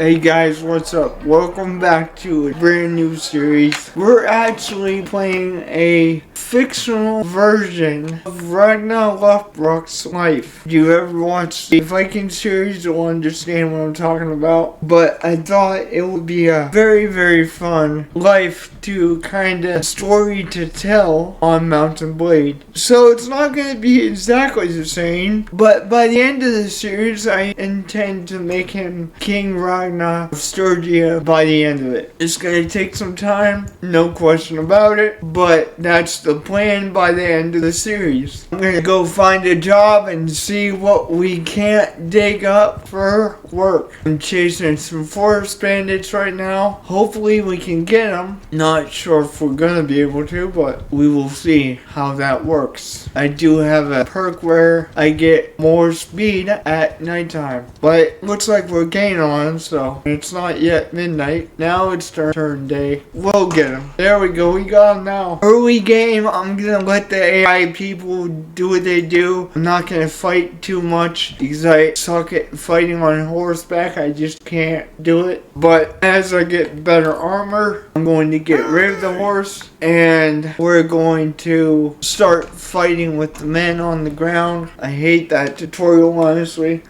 Hey guys, what's up? Welcome back to a brand new series. We're actually playing a fictional version of Ragnar Lothbrok's life. If you ever watch the Viking series, you'll understand what I'm talking about. But I thought it would be a very fun life to kind of story to tell on Mount and Blade. So it's not going to be exactly the same, but by the end of the series, I intend to make him King Ragnar of Sturgia by the end of it. It's going to take some time, no question about it, but that's the plan by the end of the series. I'm going to go find a job and see what we can't dig up for work. I'm chasing some forest bandits right now. Hopefully we can get them. Not sure if we're going to be able to, but we will see how that works. I do have a perk where I get more speed at nighttime, but looks like we're gaining on, so it's not yet midnight. Now it's turn day. We'll get him. There we go. We got him now. Early game, I'm gonna let the AI people do what they do. I'm not gonna fight too much because I suck at fighting on horseback. I just can't do it. But as I get better armor, I'm going to get rid of the horse and we're going to start fighting with the men on the ground. I hate that tutorial, honestly.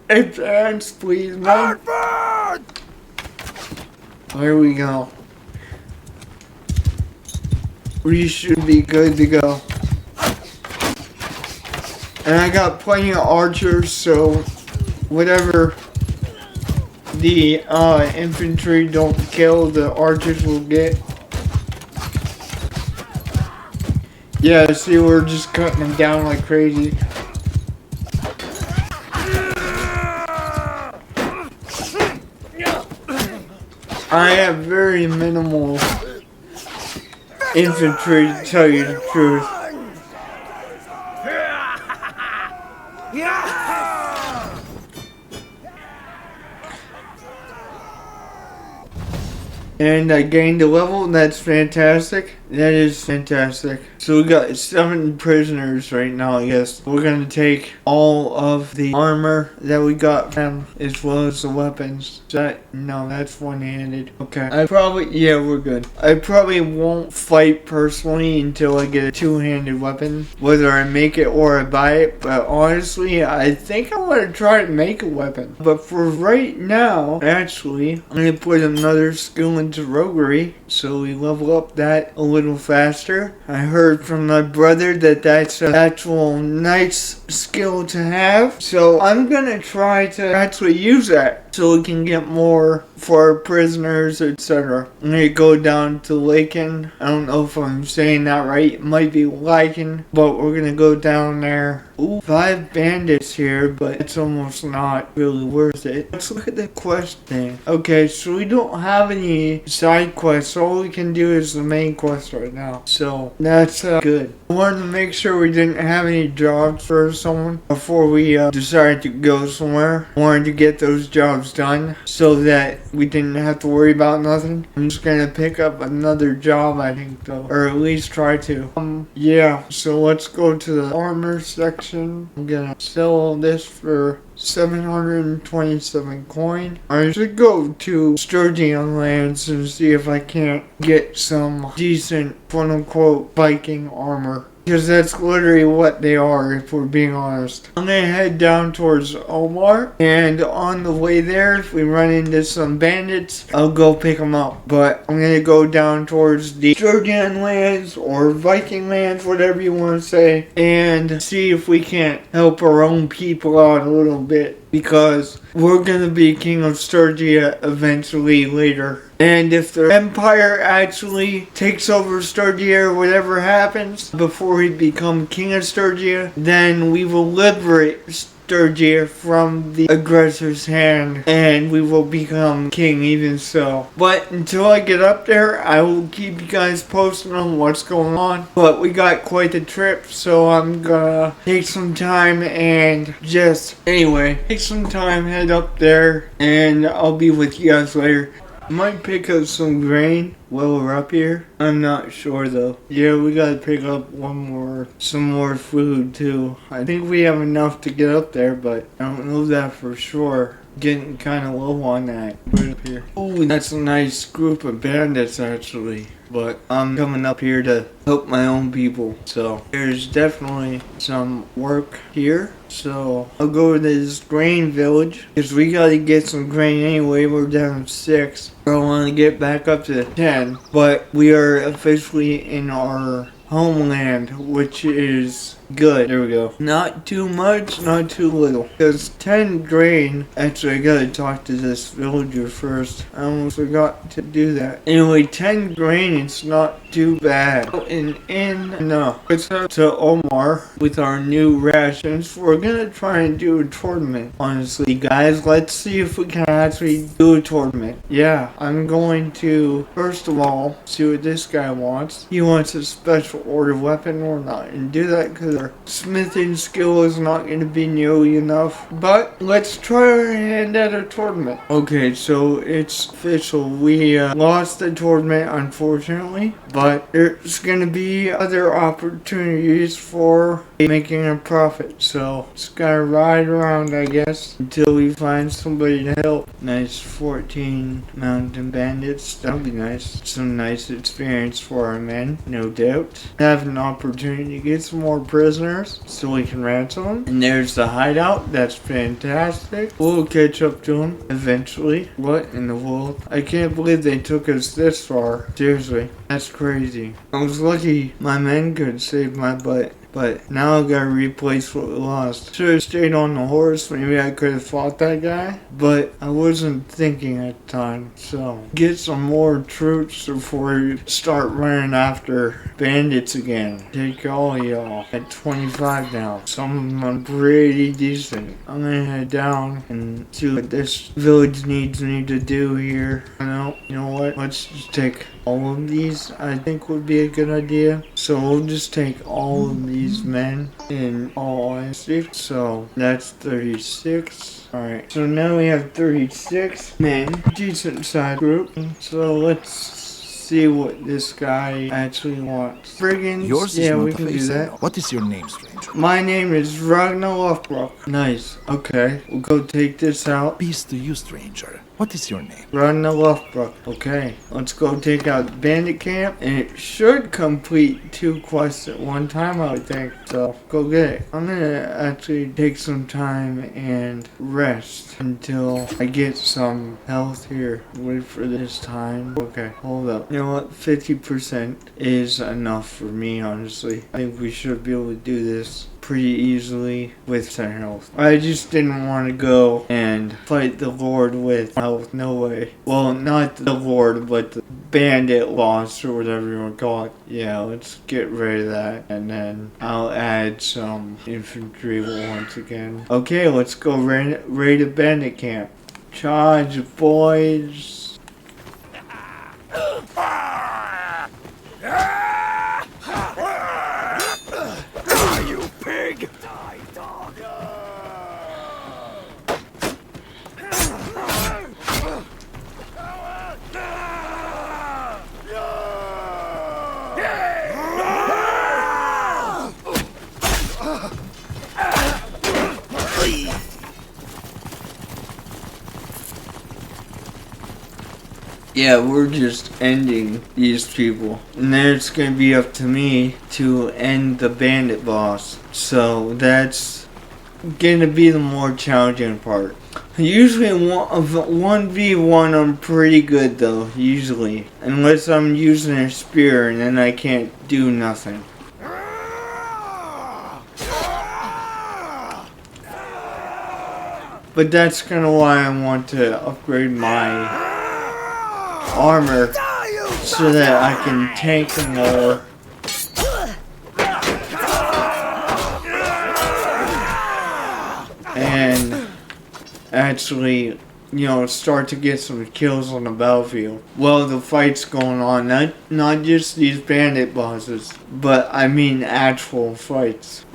Advance, please, man. There we go. We should be good to go. And I got plenty of archers, so whatever the infantry don't kill, the archers will get. Yeah, see, we're just cutting them down like crazy. I have very minimal infantry, to tell you the truth. And I gained a level, and that's fantastic. That is fantastic. So we got 7 prisoners right now, I guess. We're gonna take all of the armor that we got from, as well as the weapons. No, that's one-handed. Okay. Yeah, we're good. I probably won't fight personally until I get a two-handed weapon, whether I make it or I buy it. But honestly, I think I want to try to make a weapon. But for right now, actually, I'm gonna put another skill into roguery, so we level up that a little faster. I heard from my brother that that's an actual nice skill to have, so I'm gonna try to actually use that so we can get more for our prisoners, etc. I'm gonna go down to Laken. I don't know if I'm saying that right. It might be Laken, but we're gonna go down there. Ooh, 5 bandits here, but it's almost not really worth it. Let's look at the quest thing. Okay, so we don't have any side quests. All we can do is the main quest right now. So that's good. I wanted to make sure we didn't have any jobs for someone before we decided to go somewhere. I wanted to get those jobs done so that we didn't have to worry about nothing. I'm just gonna pick up another job, I think, though, or at least try to. Yeah, so let's go to the armor section. I'm gonna sell all this for 727 coin. I should go to Sturgian lands and see if I can't get some decent quote-unquote Viking armor. Because that's literally what they are, if we're being honest. I'm gonna head down towards Omar, and on the way there, if we run into some bandits, I'll go pick them up. But I'm gonna go down towards the Sturgian lands, or Viking lands, whatever you want to say, and see if we can't help our own people out a little bit. Because we're gonna be King of Sturgia eventually later. And if the Empire actually takes over Sturgia or whatever happens before we become King of Sturgia, then we will liberate Sturgia from the aggressor's hand and we will become king even so. But until I get up there, I will keep you guys posted on what's going on. But we got quite the trip, so I'm gonna take some time and take some time, head up there, and I'll be with you guys later. Might pick up some grain while we're up here. I'm not sure though. Yeah, we gotta pick up some more food too. I think we have enough to get up there, but I don't know that for sure. getting kind of low on that. Right up here. Oh, that's a nice group of bandits actually. But I'm coming up here to help my own people. So there's definitely some work here. So I'll go to this grain village because we gotta get some grain anyway. We're down to 6. I want to get back up to 10. But we are officially in our homeland, which is good. There we go. Not too much, not too little. Because 10 grain. Actually, I gotta talk to this villager first. I almost forgot to do that. Anyway, 10 grain, it's not too bad. No. It's up to Omar with our new rations. We're gonna try and do a tournament. Honestly, guys, let's see if we can actually do a tournament. Yeah, I'm going to, first of all, see what this guy wants. He wants a special order weapon. We're not gonna do that because our smithing skill is not going to be nearly enough. But let's try our hand at a tournament. Okay, so it's official. We lost the tournament, unfortunately. But there's going to be other opportunities for making a profit. So just gotta ride around, I guess, until we find somebody to help. Nice 14 mountain bandits. That'll be nice. Some nice experience for our men, no doubt. Have an opportunity to get some more prisoners so we can ransom them. And there's the hideout. That's fantastic. We'll catch up to them eventually. What in the world? I can't believe they took us this far. Seriously, that's crazy. I was lucky my men could save my butt. But now I gotta replace what we lost. Should have stayed on the horse. Maybe I could have fought that guy. But I wasn't thinking at the time. So get some more troops before we start running after bandits again. Take all y'all at 25 now. Some of them are pretty decent. I'm gonna head down and see what this village needs me to do here. You know what? Let's just take all of these. I think would be a good idea. So we'll just take all of these men in all honesty. So that's 36. Alright, so now we have 36 men. Decent size group. So let's see what this guy actually wants. Brigands, Yours yeah, is we can do that. What is your name, stranger? My name is Ragnar. Nice. Okay, we'll go take this out. Peace to you, stranger. What is your name? Ragnar. Okay, let's go take out Bandit Camp, and it should complete 2 quests at one time, I would think. So go get it. I'm gonna actually take some time and rest until I get some health here. Wait for this time. Okay, hold up. You know what? 50% is enough for me, honestly. I think we should be able to do this pretty easily with 10 health. I just didn't want to go and fight the Lord with health. No way. Well, not the Lord, but the Bandit lost or whatever you want to call it. Yeah, let's get rid of that. And then I'll add some infantry once again. Okay, let's go raid a Bandit camp. Charge, boys. Yeah, we're just ending these people. And then it's gonna be up to me to end the bandit boss. So that's gonna be the more challenging part. Usually 1v1 I'm pretty good though, usually. Unless I'm using a spear and then I can't do nothing. But that's kind of why I want to upgrade my armor so that I can tank more. And actually, you know, start to get some kills on the battlefield. Well, the fight's going on, not just these bandit bosses, but I mean actual fights.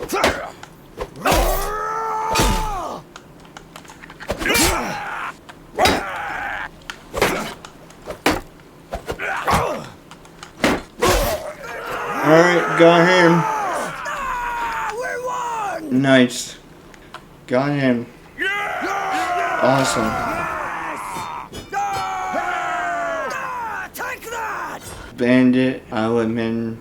Alright, got him. Nice. Got him. Awesome. Bandit, Allocating,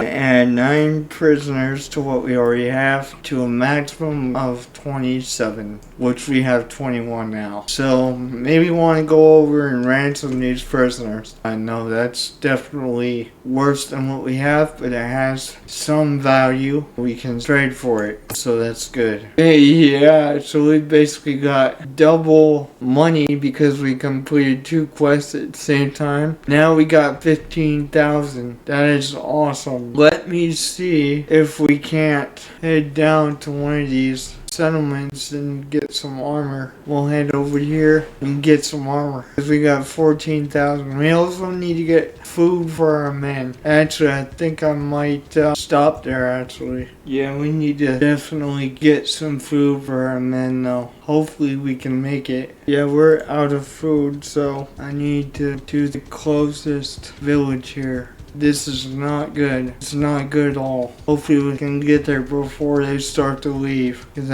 and 9 prisoners to what we already have, to a maximum of 27, which we have 21 now. So maybe want to go over and ransom these prisoners. I know that's definitely worse than what we have, but it has some value. We can trade for it, so that's good. Yeah, so we basically got double money because we completed 2 quests at the same time. Now we got 15,000. That is awesome. Let me see if we can't head down to one of these settlements and get some armor. We'll head over here and get some armor because we got 14,000. We also need to get food for our men. Actually, I think I might stop there actually. Yeah, we need to definitely get some food for our men though. Hopefully we can make it. Yeah, we're out of food, so I need to do the closest village here. This is not good. It's not good at all. Hopefully we can get there before they start to leave. Cause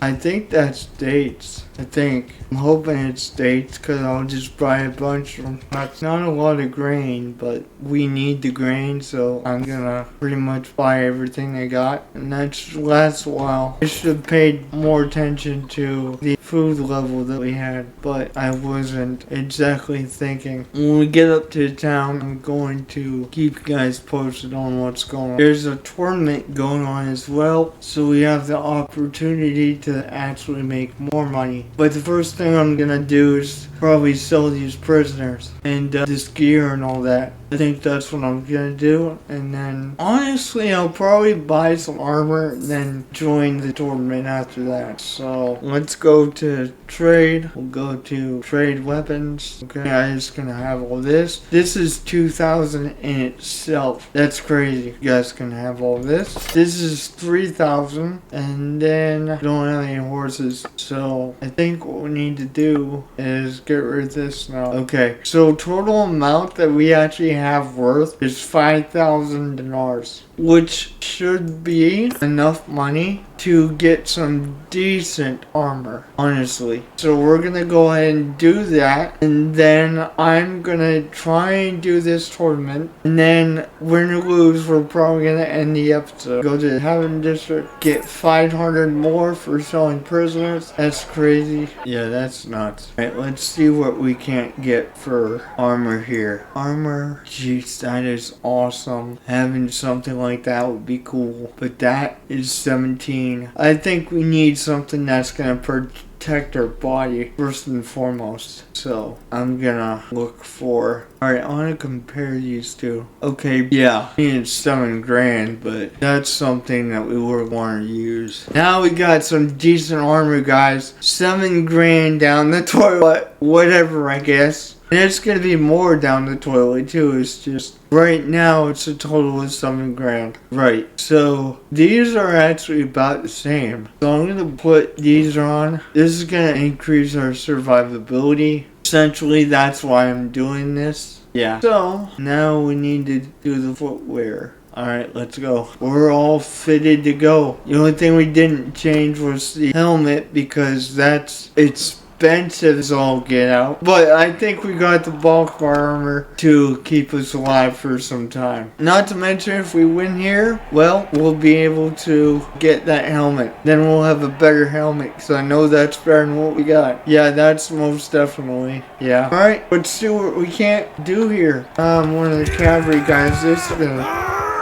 I think that's dates. I'm hoping it's dates because I'll just buy a bunch of them. That's not a lot of grain, but we need the grain, so I'm gonna pretty much buy everything they got. And that lasts a while. I should have paid more attention to the food level that we had, but I wasn't exactly thinking. When we get up to the town, I'm going to keep you guys posted on what's going on. There's a tournament going on as well, so we have the opportunity to actually make more money. But the first thing I'm gonna do is probably sell these prisoners and this gear and all that. I think that's what I'm gonna do, and then honestly I'll probably buy some armor and then join the tournament after that. So let's go to trade. We'll go to trade weapons. Okay, I'm just gonna have all this. This is 2,000 in itself. That's crazy. You guys can have all this. This is 3,000, and then I don't have any horses, so I think what we need to do is get rid of this now. Okay, so total amount that we actually have worth is 5,000 dinars, which should be enough money to get some decent armor, honestly. So we're gonna go ahead and do that, and then I'm gonna try and do this tournament, and then win or lose, we're probably gonna end the episode. Go to the Heaven District, get 500 more for selling prisoners. That's crazy. Yeah, that's nuts. Alright, let's see what we can't get for armor here. Armor, jeez, that is awesome. Having something like that would be cool, but that is 17. I think we need something that's gonna protect our body first and foremost. So I'm gonna look for. Alright, I wanna compare these two. Okay, yeah, I needed 7 grand, but that's something that we would want to use. Now we got some decent armor, guys. 7 grand down the toilet. Whatever, I guess. And it's gonna be more down the toilet too. It's just right now it's a total of 7 grand. Right. So these are actually about the same. So I'm gonna put these on. This is gonna increase our survivability. Essentially, that's why I'm doing this. Yeah. So now we need to do the footwear. Alright, let's go. We're all fitted to go. The only thing we didn't change was the helmet because it's expensive as all get out. But I think we got the bulk of our armor to keep us alive for some time. Not to mention if we win here, well, we'll be able to get that helmet. Then we'll have a better helmet because I know that's better than what we got. Yeah, that's most definitely. Yeah. Alright, let's see what we can't do here. One of the cavalry guys, this is gonna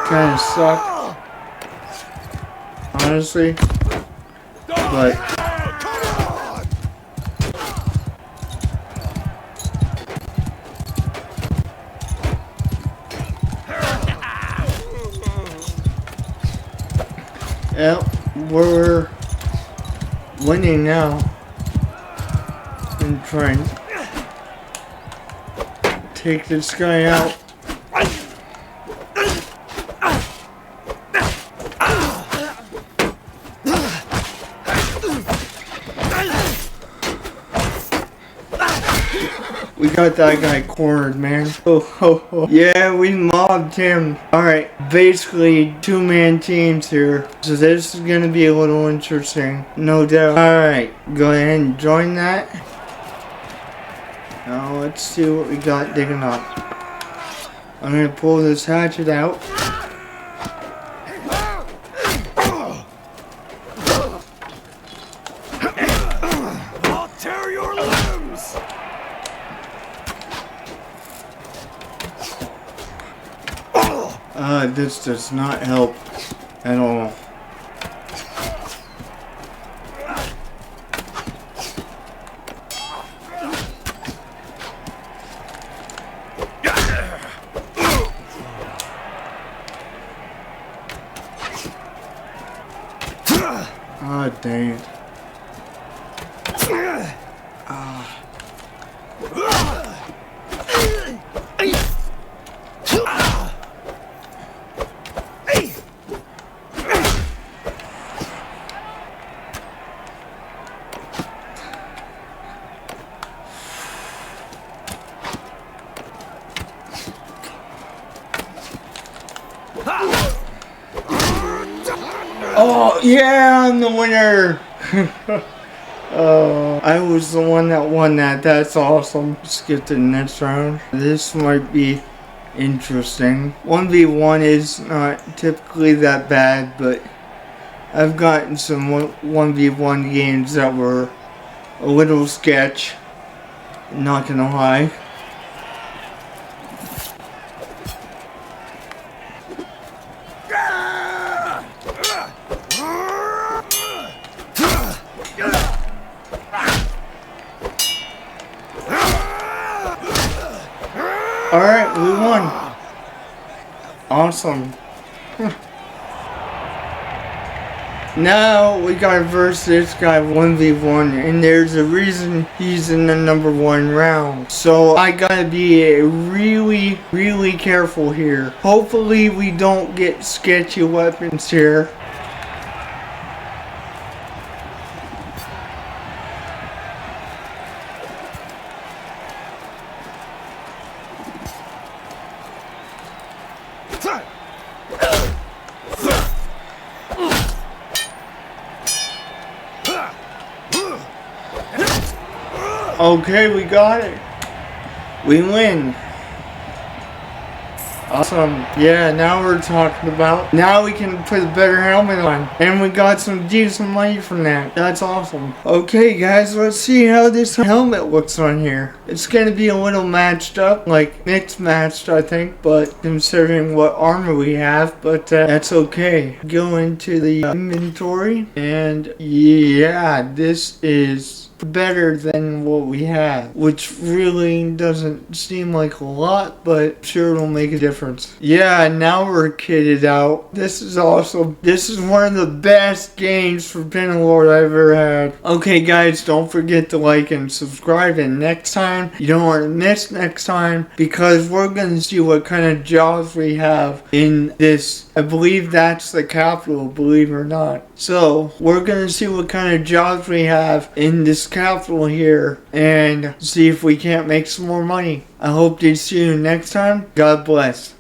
kind of suck. Honestly. But yep, we're winning now. And trying to take this guy out. We got that guy cornered, man. Oh. Yeah, we mobbed him. Alright, basically 2-man teams here. So this is gonna be a little interesting. No doubt. Alright, go ahead and join that. Now let's see what we got digging up. I'm gonna pull this hatchet out. I'll tear your limbs! This does not help at all. Ah, dang it. Oh, yeah, I'm the winner! I was the one that won that. That's awesome. Let's get to the next round. This might be interesting. 1v1 is not typically that bad, but I've gotten some 1v1 games that were a little sketch. Not gonna lie. Alright, we won. Awesome. Now we gotta verse this guy 1v1, and there's a reason he's in the #1 round. So I gotta be really careful here. Hopefully we don't get sketchy weapons here. Okay, we got it. We win. Awesome. Yeah, now we're talking about. Now we can put a better helmet on. And we got some decent money from that. That's awesome. Okay, guys, let's see how this helmet looks on here. It's going to be a little matched up. Like, mixed matched, I think. But considering what armor we have. But that's okay. Go into the inventory. And yeah, this is better than what we have, which really doesn't seem like a lot, but sure it'll make a difference. Yeah, now we're kitted out. This is awesome. This is one of the best games for Bannerlord I've ever had. Okay guys, don't forget to like and subscribe, and next time, you don't want to miss next time, because we're going to see what kind of jobs we have in this. I believe that's the capital, believe it or not. So, we're going to see what kind of jobs we have in this capital here and see if we can't make some more money. I hope to see you next time. God bless.